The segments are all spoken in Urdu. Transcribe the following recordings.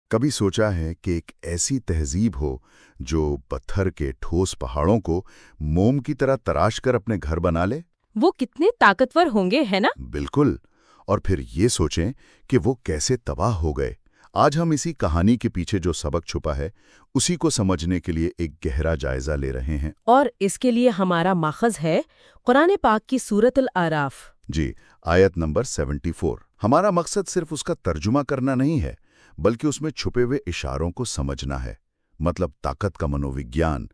کبھی سوچا ہے کہ ایک ایسی تہذیب ہو جو پتھر کے ٹھوس پہاڑوں کو موم کی طرح تراش کر اپنے گھر بنا لے؟ وہ کتنے طاقتور ہوں گے، ہے نا؟ بالکل۔ اور پھر یہ سوچیں کہ وہ کیسے تباہ ہو گئے۔ آج ہم اسی کہانی کے پیچھے جو سبق چھپا ہے اسی کو سمجھنے کے لیے ایک گہرا جائزہ لے رہے ہیں۔ اور اس کے لیے ہمارا ماخذ ہے قرآن پاک کی سورۃ الاعراف۔ جی، آیت نمبر 74۔ ہمارا مقصد صرف اس کا ترجمہ کرنا نہیں ہے بلکہ اس میں چھپے ہوئے اشاروں کو سمجھنا ہے، مطلب طاقت کا منووگیان،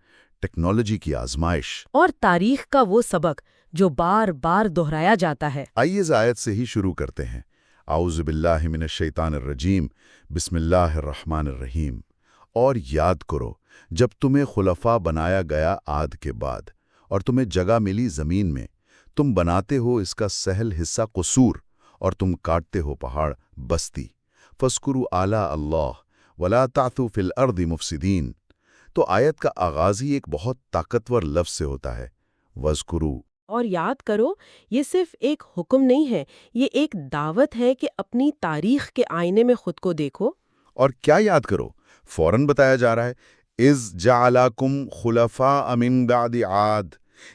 ٹیکنالوجی کی آزمائش اور تاریخ کا وہ سبق جو بار بار دہرایا جاتا ہے۔ آئیے اس آیت سے ہی شروع کرتے ہیں۔ اعوذ باللہ من الشیطان الرجیم، بسم اللہ الرحمن الرحیم۔ اور یاد کرو جب تمہیں خلفاء بنایا گیا عاد کے بعد اور تمہیں جگہ ملی زمین میں، تم بناتے ہو اس کا سہل حصہ قصور اور تم کاٹتے ہو پہاڑ بستی۔ فَاذْكُرُوا آلَاءَ اللَّهِ وَلَا تَعْثُوا فِي الْأَرْضِ مُفْسِدِينَ۔ تو آیت کا آغاز ہی ایک بہت طاقتور لفظ سے ہوتا ہے، وَاذْكُرُوا۔ اور یاد کرو، یہ صرف ایک حکم نہیں ہے، یہ ایک دعوت ہے کہ اپنی تاریخ کے آئینے میں خود کو دیکھو۔ اور کیا یاد کرو؟ فوراً بتایا جا رہا ہے، اِذْ جَعَلَكُمْ خُلَفَاءَ مِن بَعْدِ عَاد،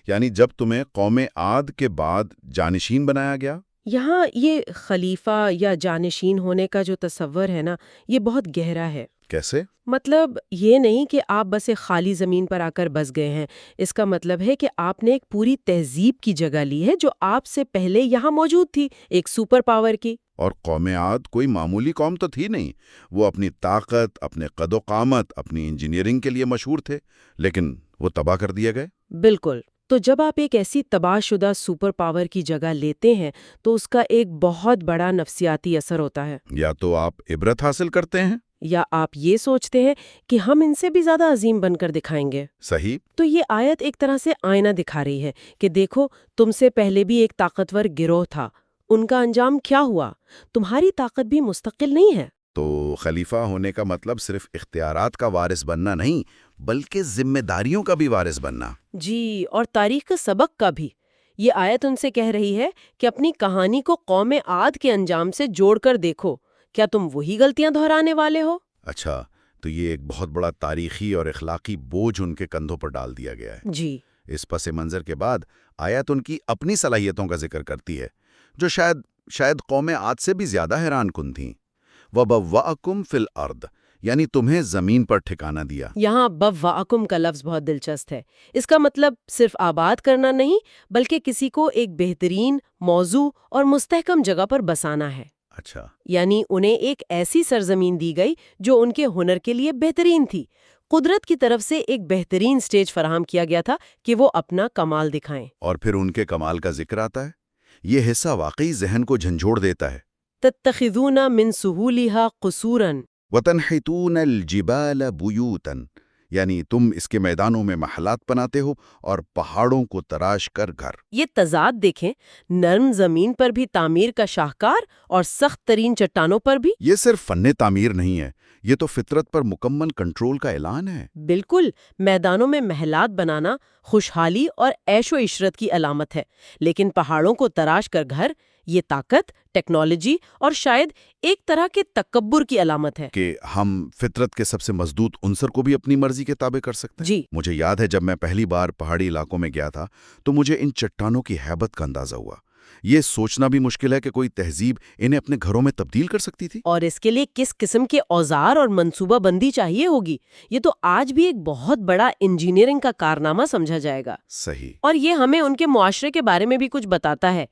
یعنی جب تمہیں قوم عاد کے بعد جانشین بنایا گیا۔ یہاں یہ خلیفہ یا جانشین ہونے کا جو تصور ہے نا، یہ بہت گہرا ہے۔ کیسے؟ مطلب یہ نہیں کہ آپ بس ایک خالی زمین پر آ کر بس گئے ہیں، اس کا مطلب ہے کہ آپ نے ایک پوری تہذیب کی جگہ لی ہے جو آپ سے پہلے یہاں موجود تھی، ایک سپر پاور کی۔ اور قوم عاد کوئی معمولی قوم تو تھی نہیں، وہ اپنی طاقت، اپنے قد و قامت، اپنی انجینئرنگ کے لیے مشہور تھے، لیکن وہ تباہ کر دیے گئے۔ بالکل۔ تو جب آپ ایک ایسی تباہ شدہ سپر پاور کی جگہ لیتے ہیں تو اس کا ایک بہت بڑا نفسیاتی اثر ہوتا ہے۔ یا تو آپ عبرت حاصل کرتے ہیں، یا آپ یہ سوچتے ہیں کہ ہم ان سے بھی زیادہ عظیم بن کر دکھائیں گے۔ صحیح۔ تو یہ آیت ایک طرح سے آئینہ دکھا رہی ہے کہ دیکھو، تم سے پہلے بھی ایک طاقتور گروہ تھا، ان کا انجام کیا ہوا؟ تمہاری طاقت بھی مستقل نہیں ہے۔ تو خلیفہ ہونے کا مطلب صرف اختیارات کا وارث بننا نہیں، بلکہ ذمہ داریوں کا بھی وارث بننا۔ جی، اور تاریخ کے سبق کا بھی۔ یہ آیت ان سے کہہ رہی ہے کہ اپنی کہانی کو قوم عاد کے انجام سے جوڑ کر دیکھو، کیا تم وہی غلطیاں دہرانے والے ہو؟ اچھا، تو یہ ایک بہت بڑا تاریخی اور اخلاقی بوجھ ان کے کندھوں پر ڈال دیا گیا ہے۔ جی۔ اس پس منظر کے بعد آیت ان کی اپنی صلاحیتوں کا ذکر کرتی ہے، جو شاید قوم عاد سے بھی زیادہ حیران کن تھیں۔ وَبَوَّأَكُمْ فِي الْأَرْضِ، یعنی تمہیں زمین پر ٹھکانہ دیا۔ یہاں بوّأکم کا لفظ بہت دلچسپ ہے۔ اس کا مطلب صرف آباد کرنا نہیں، بلکہ کسی کو ایک بہترین، موزوں اور مستحکم جگہ پر بسانا ہے۔ اچھا۔ یعنی انہیں ایک ایسی سرزمین دی گئی جو ان کے ہنر کے لیے بہترین تھی۔ قدرت کی طرف سے ایک بہترین سٹیج فراہم کیا گیا تھا کہ وہ اپنا کمال دکھائیں۔ اور پھر ان کے کمال کا ذکر آتا ہے۔ یہ حصہ واقعی ذہن کو جھنجھوڑ دیتا ہے۔ تتخذون من سہولها قصورا، وَتَنْحِتُونَ الْجِبَالَ بُيُوتًا، یعنی تم اس کے میدانوں میں محلات بناتے ہو اور پہاڑوں کو تراش کر گھر۔ یہ تضاد دیکھیں، نرم زمین پر بھی تعمیر کا شاہکار اور سخت ترین چٹانوں پر بھی۔ یہ صرف فن تعمیر نہیں ہے، یہ تو فطرت پر مکمل کنٹرول کا اعلان ہے۔ بالکل، میدانوں میں محلات بنانا خوشحالی اور عیش و عشرت کی علامت ہے، لیکن پہاڑوں کو تراش کر گھر، یہ طاقت، ٹیکنالوجی اور شاید ایک طرح کے تکبر کی علامت ہے۔ کہ ہم فطرت کے سب سے مضبوط عنصر کو بھی اپنی مرضی کے تابع کر سکتے ہیں۔ جی۔ مجھے یاد ہے جب میں پہلی بار پہاڑی علاقوں میں گیا تھا تو مجھے ان چٹانوں کی ہیبت کا اندازہ ہوا۔ یہ سوچنا بھی مشکل ہے کہ کوئی تہذیب انہیں اپنے گھروں میں تبدیل کر سکتی تھی۔ اور اس کے لیے کس قسم کے اوزار اور منصوبہ بندی چاہیے ہوگی، یہ تو آج بھی ایک بہت بڑا انجینئرنگ کا کارنامہ سمجھا جائے گا۔ صحیح۔ اور یہ ہمیں ان کے معاشرے کے بارے میں بھی کچھ بتاتا ہے۔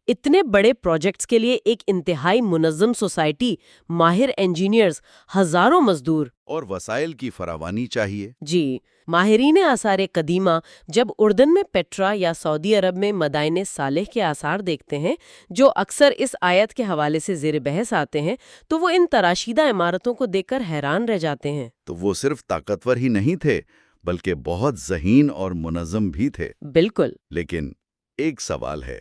اتنے بڑے پروجیکٹس کے لیے ایک انتہائی منظم سوسائٹی، ماہر انجینئرز، ہزاروں مزدور اور وسائل کی فراوانی چاہیے۔ جی۔ ماہرین آثار قدیمہ جب اردن میں پیٹرا یا سعودی عرب میں مدائن صالح کے آثار دیکھتے ہیں جو اکثر اس آیت کے حوالے سے زیر بحث آتے ہیں، تو وہ ان تراشیدہ عمارتوں کو دیکھ کر حیران رہ جاتے ہیں۔ تو وہ صرف طاقتور ہی نہیں تھے بلکہ بہت ذہین اور منظم بھی تھے۔ بالکل۔ لیکن ایک سوال ہے،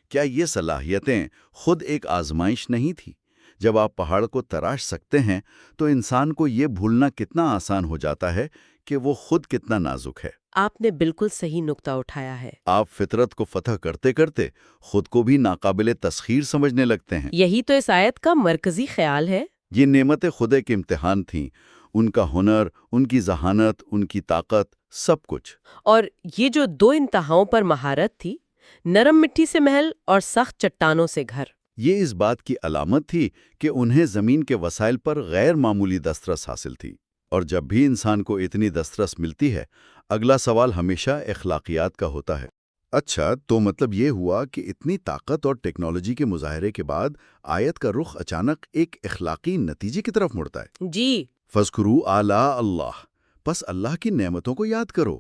کیا یہ صلاحیتیں خود ایک آزمائش نہیں تھی؟ جب آپ پہاڑ کو تراش سکتے ہیں تو انسان کو یہ بھولنا کتنا آسان ہو جاتا ہے کہ وہ خود کتنا نازک ہے۔ آپ نے بالکل صحیح نقطہ اٹھایا ہے۔ آپ فطرت کو فتح کرتے کرتے خود کو بھی ناقابل تسخیر سمجھنے لگتے ہیں۔ یہی تو اس آیت کا مرکزی خیال ہے۔ یہ نعمتیں خدا کے امتحان تھیں، ان کا ہنر، ان کی ذہانت، ان کی طاقت، سب کچھ۔ اور یہ جو دو انتہاؤں پر مہارت تھی، نرم مٹی سے محل اور سخت چٹانوں سے گھر، یہ اس بات کی علامت تھی کہ انہیں زمین کے وسائل پر غیر معمولی دسترس حاصل تھی۔ اور جب بھی انسان کو اتنی دسترس ملتی ہے، اگلا سوال ہمیشہ اخلاقیات کا ہوتا ہے۔ اچھا، تو مطلب یہ ہوا کہ اتنی طاقت اور ٹیکنالوجی کے مظاہرے کے بعد آیت کا رخ اچانک ایک اخلاقی نتیجے کی طرف مڑتا ہے۔ جی، فَاذْكُرُوا آلَاءَ اللہ، پس اللہ کی نعمتوں کو یاد کرو۔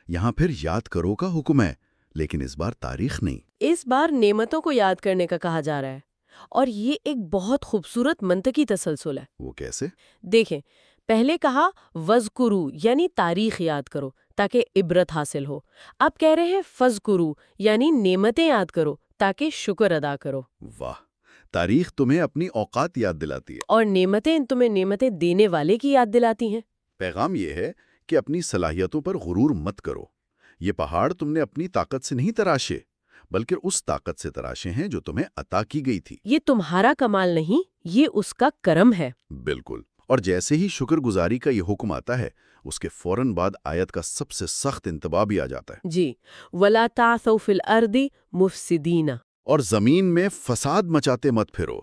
یہاں پھر یاد کرو کا حکم ہے، لیکن اس بار تاریخ نہیں۔ اس بار نعمتوں کو یاد کرنے کا کہا جا رہا ہے، اور یہ ایک بہت خوبصورت منطقی تسلسل ہے۔ وہ کیسے؟ دیکھیں، پہلے کہا وَذْكُرُوا یعنی تاریخ یاد کرو تاکہ عبرت حاصل ہو۔ اب کہہ رہے ہیں فَاذْكُرُوا یعنی نعمتیں یاد کرو تاکہ شکر ادا کرو۔ واہ، تاریخ تمہیں اپنی اوقات یاد دلاتی ہے، اور نعمتیں تمہیں نعمتیں دینے والے کی یاد دلاتی ہیں۔ پیغام یہ ہے کہ اپنی صلاحیتوں پر غرور مت کرو۔ یہ پہاڑ تم نے اپنی طاقت سے نہیں تراشے، بلکہ اس طاقت سے تراشے ہیں جو تمہیں عطا کی گئی تھی۔ یہ تمہارا کمال نہیں، یہ اس کا کرم ہے۔ بالکل، اور جیسے ہی شکر گزاری کا یہ حکم آتا ہے، اس کے فوراً بعد آیت کا سب سے سخت انتباہ بھی آ جاتا ہے۔ جی، وَلَا تَعْثَوْا فِي الْأَرْضِ مُفْسِدِينَ، اور زمین میں فساد مچاتے مت پھرو۔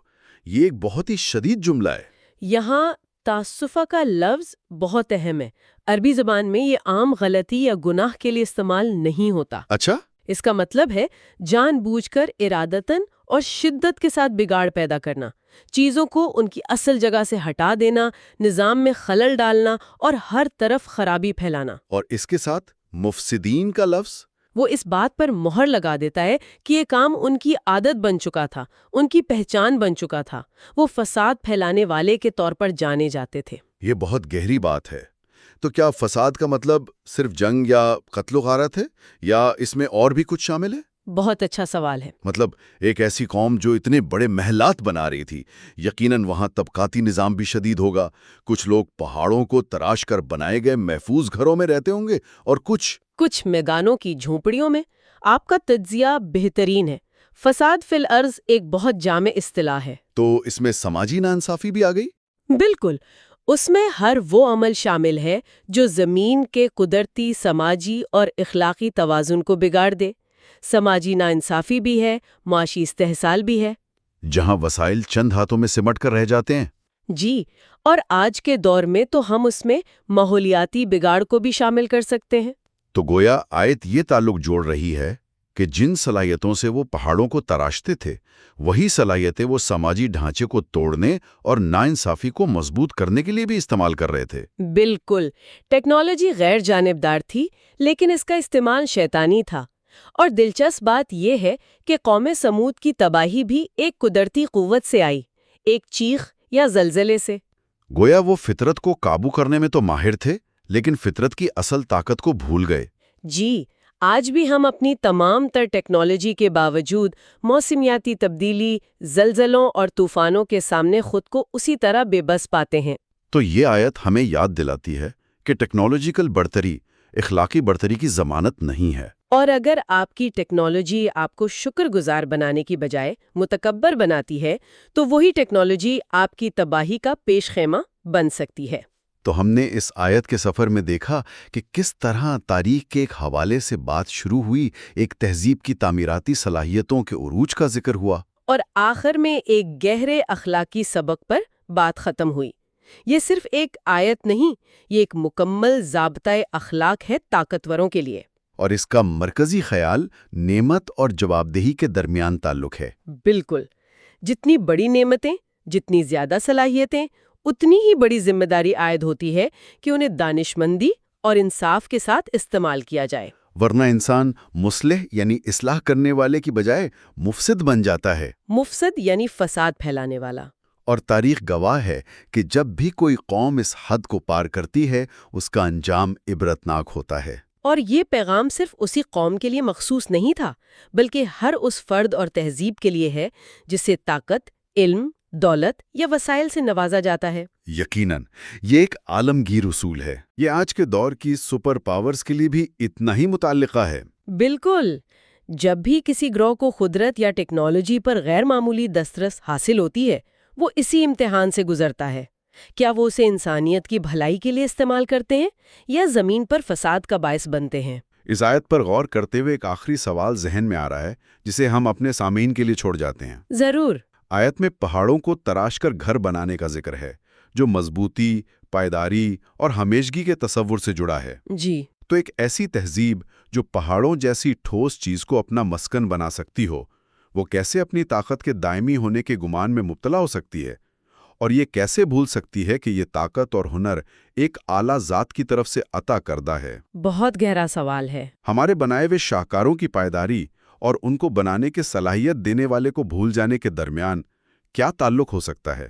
یہ ایک بہت ہی شدید جملہ ہے۔ یہاں تعسفہ کا لفظ بہت اہم ہے۔ عربی زبان میں یہ عام غلطی یا گناہ کے لیے استعمال نہیں ہوتا۔ اچھا، اس کا مطلب ہے جان بوجھ کر ارادتاً اور شدت کے ساتھ بگاڑ پیدا کرنا، چیزوں کو ان کی اصل جگہ سے ہٹا دینا، نظام میں خلل ڈالنا اور ہر طرف خرابی پھیلانا۔ اور اس کے ساتھ مفسدین کا لفظ وہ اس بات پر مہر لگا دیتا ہے کہ یہ کام ان کی عادت بن چکا تھا، ان کی پہچان بن چکا تھا۔ وہ فساد پھیلانے والے کے طور پر جانے جاتے تھے۔ یہ بہت گہری بات ہے۔ تو کیا فساد کا مطلب صرف جنگ یا قتل و غارت ہے، یا اس میں اور بھی کچھ شامل ہے؟ بہت اچھا سوال ہے۔ مطلب ایک ایسی قوم جو اتنے بڑے محلات بنا رہی تھی، یقیناً وہاں طبقاتی نظام بھی شدید ہوگا۔ کچھ لوگ پہاڑوں کو تراش کر بنائے گئے محفوظ گھروں میں رہتے ہوں گے، اور کچھ میدانوں کی جھونپڑیوں میں۔ آپ کا تجزیہ بہترین ہے۔ فساد فی الارض ایک بہت جامع اصطلاح ہے۔ تو اس میں سماجی ناانصافی بھی آ گئی؟ بالکل، اس میں ہر وہ عمل شامل ہے جو زمین کے قدرتی، سماجی اور اخلاقی توازن کو بگاڑ دے۔ سماجی ناانصافی بھی ہے، معاشی استحصال بھی ہے۔ جہاں وسائل چند ہاتھوں میں سمٹ کر رہ جاتے ہیں۔ جی، اور آج کے دور میں تو ہم اس میں ماحولیاتی بگاڑ کو بھی شامل کر سکتے ہیں۔ تو گویا آیت یہ تعلق جوڑ رہی ہے کہ جن صلاحیتوں سے وہ پہاڑوں کو تراشتے تھے، وہی صلاحیتیں وہ سماجی ڈھانچے کو توڑنے اور ناانصافی کو مضبوط کرنے کے لیے بھی استعمال کر رہے تھے۔ بالکل، ٹیکنالوجی غیر جانبدار تھی، لیکن اس کا استعمال شیطانی تھا۔ اور دلچسپ بات یہ ہے کہ قوم سمود کی تباہی بھی ایک قدرتی قوت سے آئی، ایک چیخ یا زلزلے سے۔ گویا وہ فطرت کو قابو کرنے میں تو ماہر تھے، لیکن فطرت کی اصل طاقت کو بھول گئے۔ جی، آج بھی ہم اپنی تمام تر ٹیکنالوجی کے باوجود موسمیاتی تبدیلی، زلزلوں اور طوفانوں کے سامنے خود کو اسی طرح بے بس پاتے ہیں۔ تو یہ آیت ہمیں یاد دلاتی ہے کہ ٹیکنالوجیکل برتری اخلاقی برتری کی ضمانت نہیں ہے۔ اور اگر آپ کی ٹیکنالوجی آپ کو شکر گزار بنانے کی بجائے متکبر بناتی ہے، تو وہی ٹیکنالوجی آپ کی تباہی کا پیش خیمہ بن سکتی ہے۔ تو ہم نے اس آیت کے سفر میں دیکھا کہ کس طرح تاریخ کے ایک حوالے سے بات شروع ہوئی، ایک تہذیب کی تعمیراتی صلاحیتوں کے عروج کا ذکر ہوا، اور آخر میں ایک گہرے اخلاقی سبق پر بات ختم ہوئی۔ یہ صرف ایک آیت نہیں، یہ ایک مکمل ضابطۂ اخلاق ہے طاقتوروں کے لیے۔ اور اس کا مرکزی خیال نعمت اور جوابدہی کے درمیان تعلق ہے۔ بالکل، جتنی بڑی نعمتیں، جتنی زیادہ صلاحیتیں، اتنی ہی بڑی ذمہ داری عائد ہوتی ہے کہ انہیں دانشمندی اور انصاف کے ساتھ استعمال کیا جائے، ورنہ انسان مصلح یعنی اصلاح کرنے والے کی بجائے مفسد بن جاتا ہے۔ مفسد یعنی فساد پھیلانے والا۔ اور تاریخ گواہ ہے کہ جب بھی کوئی قوم اس حد کو پار کرتی ہے، اس کا انجام عبرتناک ہوتا ہے۔ اور یہ پیغام صرف اسی قوم کے لیے مخصوص نہیں تھا، بلکہ ہر اس فرد اور تہذیب کے لیے ہے جسے طاقت، علم، دولت یا وسائل سے نوازا جاتا ہے۔ یقیناً یہ ایک عالمگیر اصول ہے۔ یہ آج کے دور کی سپر پاورز کے لیے بھی اتنا ہی متعلقہ ہے۔ بالکل، جب بھی کسی گروہ کو قدرت یا ٹیکنالوجی پر غیر معمولی دسترس حاصل ہوتی ہے، وہ اسی امتحان سے گزرتا ہے۔ کیا وہ اسے انسانیت کی بھلائی کے لیے استعمال کرتے ہیں یا زمین پر فساد کا باعث بنتے ہیں؟ اس آیت پر غور کرتے ہوئے ایک آخری سوال ذہن میں آ رہا ہے جسے ہم اپنے سامعین کے لیے چھوڑ جاتے ہیں۔ ضرور۔ آیت میں پہاڑوں کو تراش کر گھر بنانے کا ذکر ہے جو مضبوطی، پائیداری اور ہمیشگی کے تصور سے جڑا ہے۔ جی۔ تو ایک ایسی تہذیب جو پہاڑوں جیسی ٹھوس چیز کو اپنا مسکن بنا سکتی ہو، وہ کیسے اپنی طاقت کے دائمی ہونے کے گمان میں مبتلا ہو سکتی ہے؟ اور یہ کیسے بھول سکتی ہے کہ یہ طاقت اور ہنر ایک اعلیٰ ذات کی طرف سے عطا کردہ ہے؟ بہت گہرا سوال ہے۔ ہمارے بنائے ہوئے شاہکاروں کی پائیداری اور ان کو بنانے کی صلاحیت دینے والے کو بھول جانے کے درمیان کیا تعلق ہو سکتا ہے؟